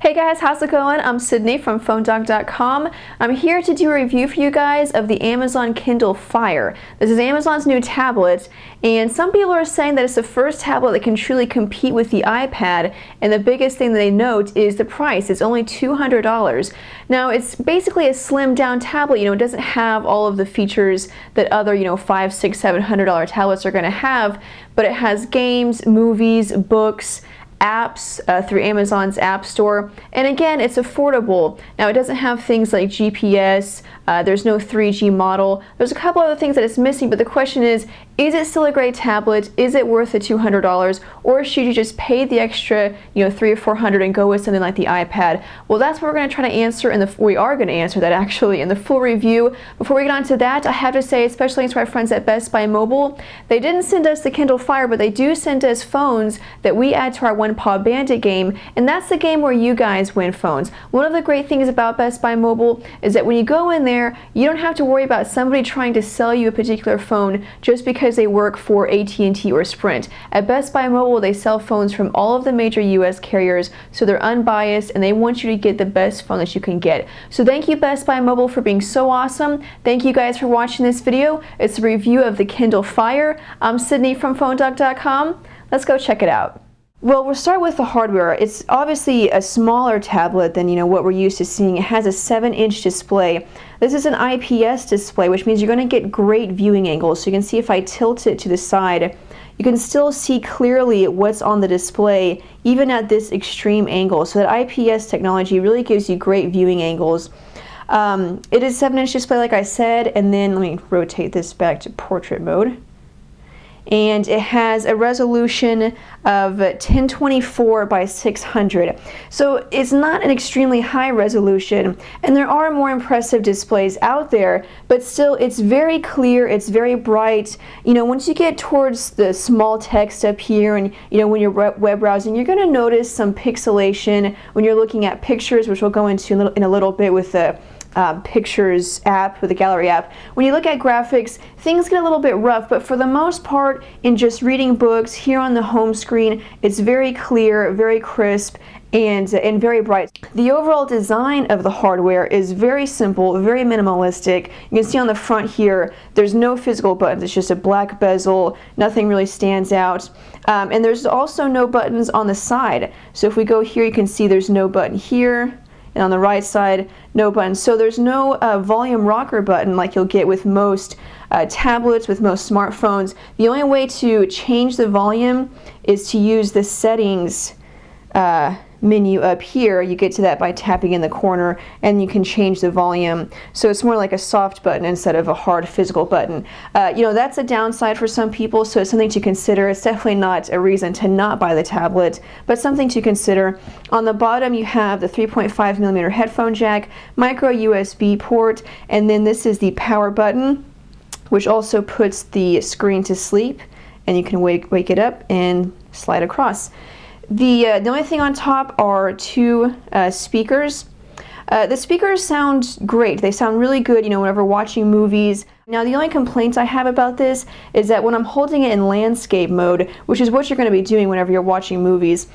Hey guys, how's it going? I'm Sydney from PhoneDoc.com. I'm here to do a review for you guys of the Amazon Kindle Fire. This is Amazon's new tablet, and some people are saying that it's the first tablet that can truly compete with the iPad, and the biggest thing that they note is the price. It's only $200. Now, it's basically a slimmed down tablet. It doesn't have all of the features that other, $500, $600, $700 tablets are going to have, but it has games, movies, books, apps through Amazon's App Store, and again, it's affordable. Now, it doesn't have things like GPS, there's no 3G model, there's a couple other things that it's missing, but the question is it still a great tablet? Is it worth the $200, or should you just pay the extra, $300 or $400 and go with something like the iPad? Well, that's what we're going to try to answer, we are going to answer that actually in the full review. Before we get on to that, I have to say, especially to our friends at Best Buy Mobile, they didn't send us the Kindle Fire, but they do send us phones that we add to our One Paw Bandit game, and that's the game where you guys win phones. One of the great things about Best Buy Mobile is that when you go in there, you don't have to worry about somebody trying to sell you a particular phone just because they work for AT&T or Sprint. At Best Buy Mobile, they sell phones from all of the major US carriers, so they're unbiased and they want you to get the best phone that you can get. So thank you, Best Buy Mobile, for being so awesome. Thank you guys for watching this video. It's a review of the Kindle Fire. I'm Sydney from PhoneDoc.com. Let's go check it out. Well, we'll start with the hardware. It's obviously a smaller tablet than what we're used to seeing. It has a 7-inch display. This is an IPS display, which means you're going to get great viewing angles. So you can see if I tilt it to the side, you can still see clearly what's on the display, even at this extreme angle. So that IPS technology really gives you great viewing angles. It is a 7-inch display, like I said, and then let me rotate this back to portrait mode. And it has a resolution of 1024 by 600. So it's not an extremely high resolution, and there are more impressive displays out there, but still it's very clear, it's very bright. Once you get towards the small text up here and when you're web browsing, you're going to notice some pixelation when you're looking at pictures, which we'll go into in a little bit with the Pictures app, with the gallery app. When you look at graphics, things get a little bit rough, but for the most part, in just reading books here on the home screen, it's very clear, very crisp, and very bright. The overall design of the hardware is very simple, very minimalistic. You can see on the front here, there's no physical buttons. It's just a black bezel. Nothing really stands out. And there's also no buttons on the side. So if we go here, you can see there's no button here. And on the right side, no button. So there's no volume rocker button like you'll get with most tablets, with most smartphones. The only way to change the volume is to use the settings menu up here. You get to that by tapping in the corner, and you can change the volume. So it's more like a soft button instead of a hard physical button. That's a downside for some people, so it's something to consider. It's definitely not a reason to not buy the tablet, but something to consider. On the bottom, you have the 3.5mm headphone jack, micro USB port, and then this is the power button, which also puts the screen to sleep, and you can wake it up and slide across. The only thing on top are two speakers. The speakers sound great. They sound really good, whenever watching movies. Now, the only complaint I have about this is that when I'm holding it in landscape mode, which is what you're going to be doing whenever you're watching movies,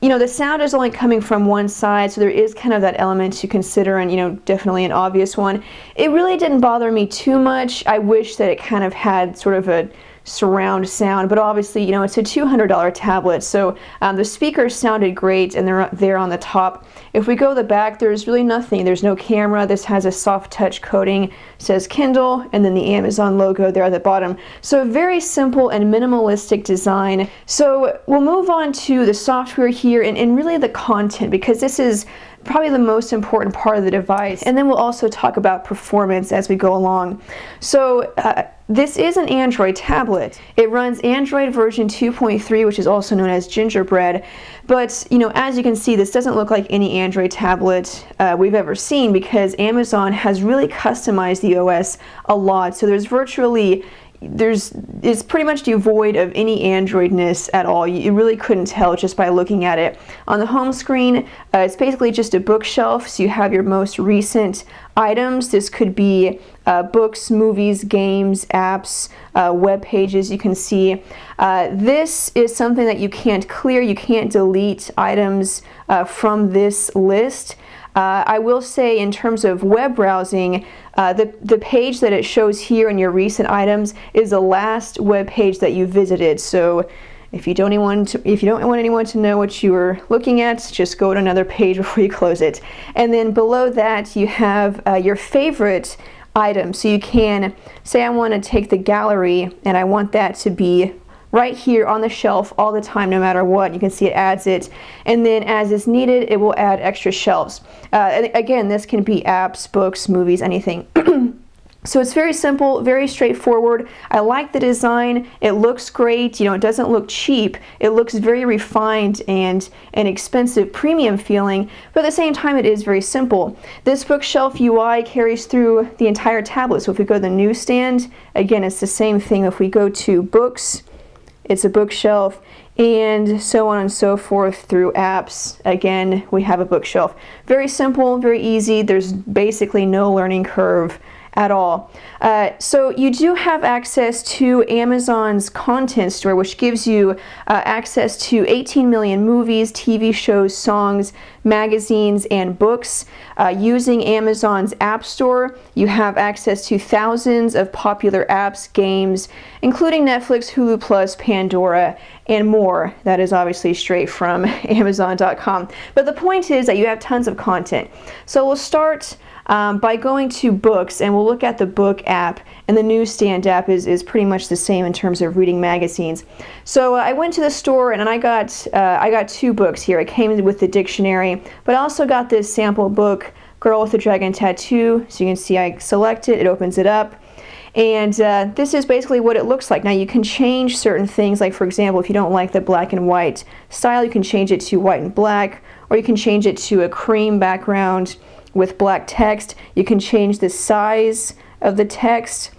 the sound is only coming from one side, so there is kind of that element to consider, and definitely an obvious one. It really didn't bother me too much. I wish that it kind of had sort of a surround sound, but obviously it's a $200 tablet, so the speakers sounded great, and they're there on the top. If we go to the back, there's really nothing. There's no camera. This has a soft touch coating. It says Kindle, and then the Amazon logo there at the bottom. So a very simple and minimalistic design. So we'll move on to the software here and really the content, because this is probably the most important part of the device, and then we'll also talk about performance as we go along. So this is an Android tablet. It runs Android version 2.3, which is also known as Gingerbread, but as you can see, this doesn't look like any Android tablet we've ever seen, because Amazon has really customized the OS a lot. So there's virtually it's pretty much devoid of any Androidness at all. You really couldn't tell just by looking at it. On the home screen, it's basically just a bookshelf, so you have your most recent items. This could be books, movies, games, apps, web pages. You can see this is something that you can't clear. You can't delete items from this list. I will say, in terms of web browsing, the page that it shows here in your recent items is the last web page that you visited. So if you don't want anyone to know what you were looking at, just go to another page before you close it. And then below that, you have your favorite item. So you can say, I want to take the gallery and I want that to be right here on the shelf all the time, no matter what. You can see it adds it, and then as is needed, it will add extra shelves. And again, this can be apps, books, movies, anything. So it's very simple, very straightforward. I like the design. It looks great. You know, it doesn't look cheap. It looks very refined and an expensive, premium feeling, but at the same time, it is very simple. This bookshelf UI carries through the entire tablet. So if we go to the newsstand, again, it's the same thing. If we go to books, it's a bookshelf, and so on and so forth through apps. Again, we have a bookshelf. Very simple, very easy. There's basically no learning curve at all. So you do have access to Amazon's content store, which gives you access to 18 million movies, TV shows, songs, magazines, and books. Using Amazon's App Store, you have access to thousands of popular apps, games, including Netflix, Hulu Plus, Pandora, and more. That is obviously straight from Amazon.com. But the point is that you have tons of content. So we'll start by going to books, and we'll look at the book app, and the newsstand app is pretty much the same in terms of reading magazines. So I went to the store and I got two books here. It came with the dictionary, but I also got this sample book, Girl with a Dragon Tattoo. So you can see I select it, it opens it up, and this is basically what it looks like. Now you can change certain things, like for example, if you don't like the black and white style, you can change it to white and black, or you can change it to a cream background with black text. You can change the size of the text.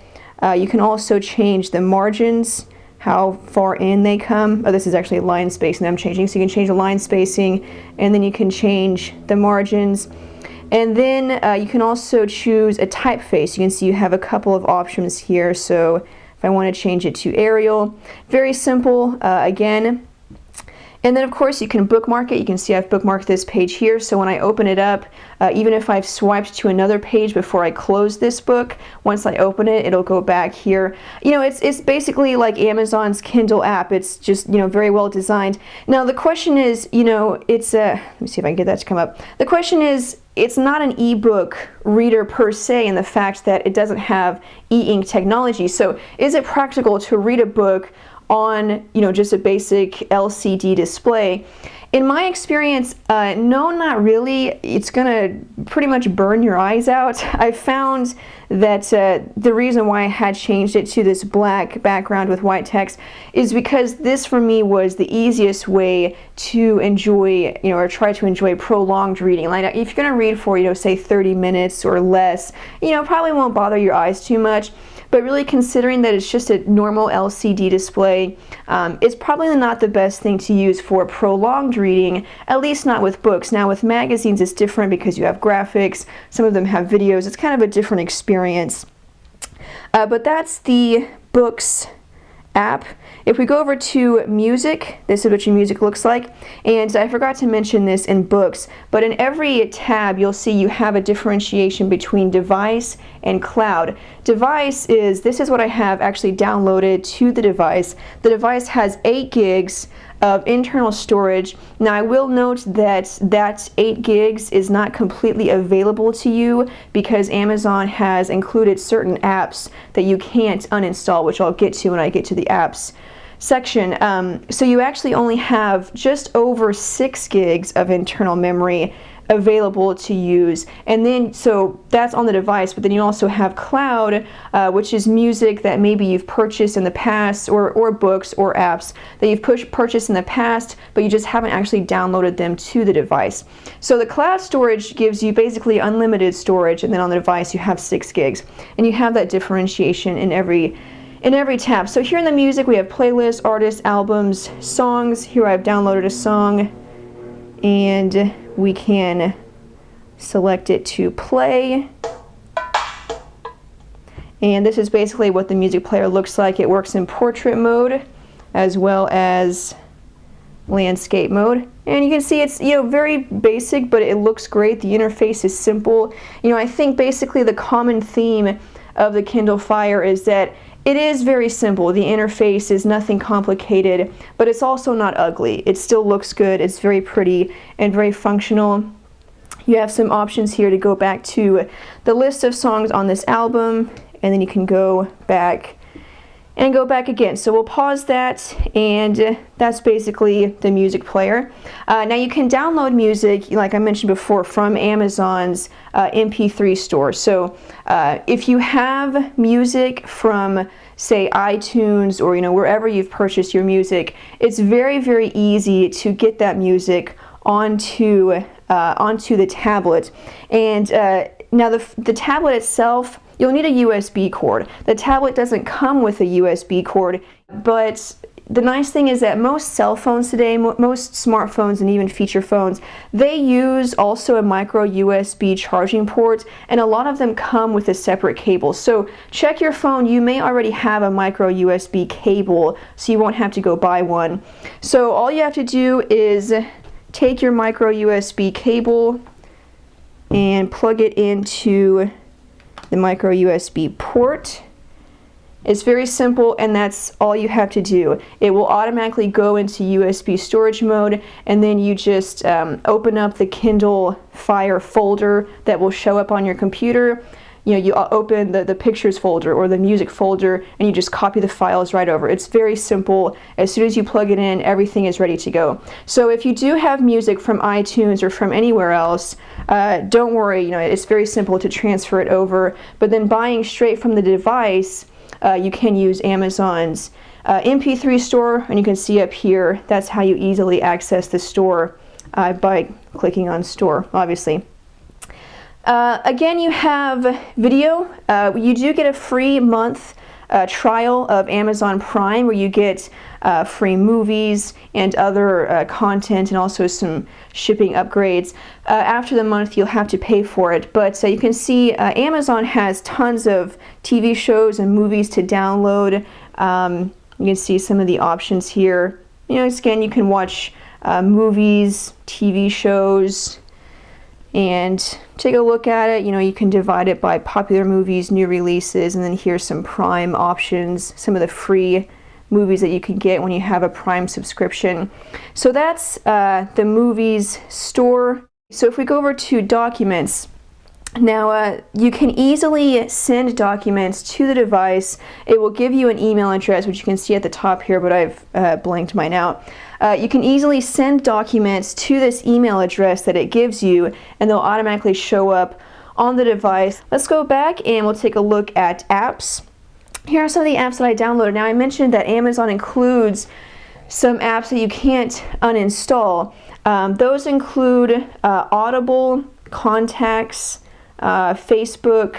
You can also change the margins, how far in they come. Oh, this is actually line spacing that I'm changing. So you can change the line spacing, and then you can change the margins. And then you can also choose a typeface. You can see you have a couple of options here. So if I want to change it to Arial, very simple, again. And then of course you can bookmark it. You can see I've bookmarked this page here, so when I open it up, even if I've swiped to another page before I close this book, once I open it, it'll go back here. You know, it's basically like Amazon's Kindle app. It's just, you know, very well designed. Now the question is, you know, it's let me see if I can get that to come up. The question is, it's not an ebook reader per se, in the fact that it doesn't have e-ink technology. So is it practical to read a book on, you know, just a basic LCD display? In my experience, no, not really. It's gonna pretty much burn your eyes out. I found that the reason why I had changed it to this black background with white text is because this for me was the easiest way to enjoy, you know, or try to enjoy prolonged reading. Like if you're gonna read for, you know, say 30 minutes or less, you know, probably won't bother your eyes too much. But really, considering that it's just a normal LCD display, it's probably not the best thing to use for prolonged reading, at least not with books. Now with magazines it's different because you have graphics, some of them have videos, it's kind of a different experience. But that's the books app. If we go over to music, this is what your music looks like. And I forgot to mention this in books, but in every tab you'll see you have a differentiation between device and cloud. Device is, this is what I have actually downloaded to the device. The device has 8 gigs of internal storage. Now I will note that that 8 gigs is not completely available to you because Amazon has included certain apps that you can't uninstall, which I'll get to when I get to the apps section. So you actually only have just over 6 gigs of internal memory available to use, and then so that's on the device, but then you also have cloud, which is music that maybe you've purchased in the past, or books or apps that you've purchased in the past, but you just haven't actually downloaded them to the device. So the cloud storage gives you basically unlimited storage, and then on the device you have 6 gigs, and you have that differentiation in every in every tab. So here in the music we have playlists, artists, albums, songs. Here I've downloaded a song and we can select it to play. And this is basically what the music player looks like. It works in portrait mode as well as landscape mode. And you can see it's, very basic, but it looks great. The interface is simple. I think basically the common theme of the Kindle Fire is that it is very simple. The interface is nothing complicated, but it's also not ugly. It still looks good. It's very pretty and very functional. You have some options here to go back to the list of songs on this album, and then you can go back and go back again. So we'll pause that, and that's basically the music player. Now you can download music, like I mentioned before, from Amazon's MP3 store. So if you have music from, say, iTunes or wherever you've purchased your music, it's very, very easy to get that music onto the tablet. And now the tablet itself, you'll need a USB cord. The tablet doesn't come with a USB cord, but the nice thing is that most cell phones today, most smartphones and even feature phones, they use also a micro USB charging port, and a lot of them come with a separate cable. So check your phone. You may already have a micro USB cable, so you won't have to go buy one. So all you have to do is take your micro USB cable and plug it into the micro USB port. It's very simple, and that's all you have to do. It will automatically go into USB storage mode, and then you just open up the Kindle Fire folder that will show up on your computer. You open the pictures folder or the music folder, and you just copy the files right over. It's very simple. As soon as you plug it in, everything is ready to go. So if you do have music from iTunes or from anywhere else, don't worry, it's very simple to transfer it over. But then buying straight from the device, you can use Amazon's MP3 store, and you can see up here, that's how you easily access the store by clicking on store, obviously. Again, you have video. You do get a free month trial of Amazon Prime, where you get free movies and other content, and also some shipping upgrades. After the month, you'll have to pay for it, but you can see Amazon has tons of TV shows and movies to download. You can see some of the options here. Again, you can watch movies, TV shows, and take a look at it. You can divide it by popular movies, new releases, and then here's some Prime options, some of the free movies that you can get when you have a Prime subscription. So that's the movies store. So if we go over to documents, now you can easily send documents to the device. It will give you an email address, which you can see at the top here, but I've blanked mine out. You can easily send documents to this email address that it gives you, and they'll automatically show up on the device. Let's go back and we'll take a look at apps. Here are some of the apps that I downloaded. Now I mentioned that Amazon includes some apps that you can't uninstall. Those include Audible, Contacts, Facebook,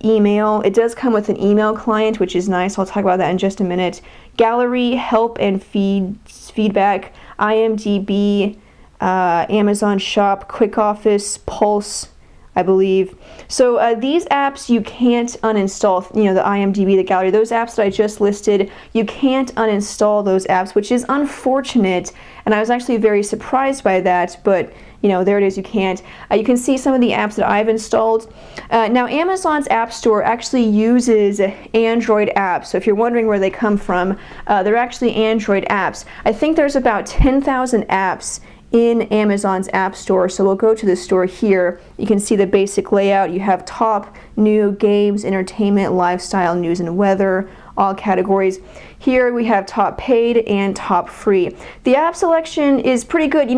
email. It does come with an email client, which is nice. I'll talk about that in just a minute. Gallery, help and feedback, IMDb, Amazon Shop, Quick Office, Pulse, I believe. So these apps you can't uninstall, the IMDb, the gallery, those apps that I just listed, you can't uninstall those apps, which is unfortunate, and I was actually very surprised by that, but there it is, you can't. You can see some of the apps that I've installed. Now Amazon's App Store actually uses Android apps, so if you're wondering where they come from, they're actually Android apps. I think there's about 10,000 apps in Amazon's App Store. So we'll go to the store here. You can see the basic layout. You have top, new, games, entertainment, lifestyle, news and weather, all categories. Here we have top paid and top free. The app selection is pretty good.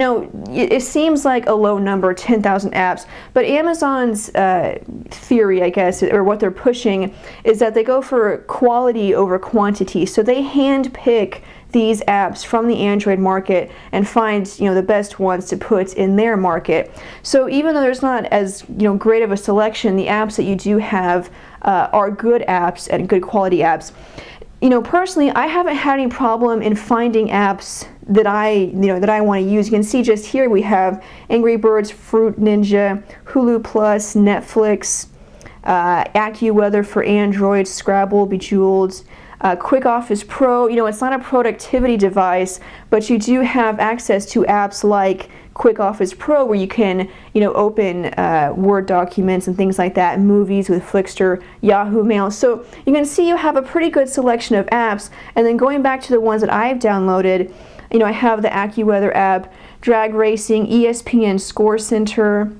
It seems like a low number, 10,000 apps, but Amazon's theory, I guess, or what they're pushing, is that they go for quality over quantity. So they hand pick these apps from the Android market and find the best ones to put in their market. So even though there's not as great of a selection, the apps that you do have are good apps and good quality apps. You know, personally, I haven't had any problem in finding apps that I want to use. You can see just here we have Angry Birds, Fruit Ninja, Hulu Plus, Netflix, AccuWeather for Android, Scrabble, Bejeweled, Quick Office Pro. You know, it's not a productivity device, but you do have access to apps like Quick Office Pro where you can, you know, open Word documents and things like that, movies with Flickster, Yahoo Mail. So you can see you have a pretty good selection of apps. And then going back to the ones that I've downloaded, you know, I have the AccuWeather app, Drag Racing, ESPN Score Center.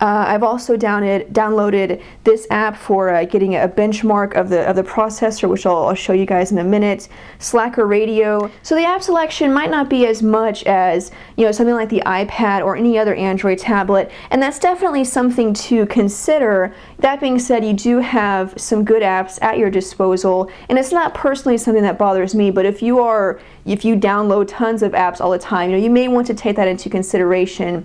I've also downloaded this app for getting a benchmark of the processor, which I'll show you guys in a minute. Slacker Radio. So the app selection might not be as much as, you know, something like the iPad or any other Android tablet, and that's definitely something to consider. That being said, you do have some good apps at your disposal, and it's not personally something that bothers me, but if you download tons of apps all the time, you know, you may want to take that into consideration.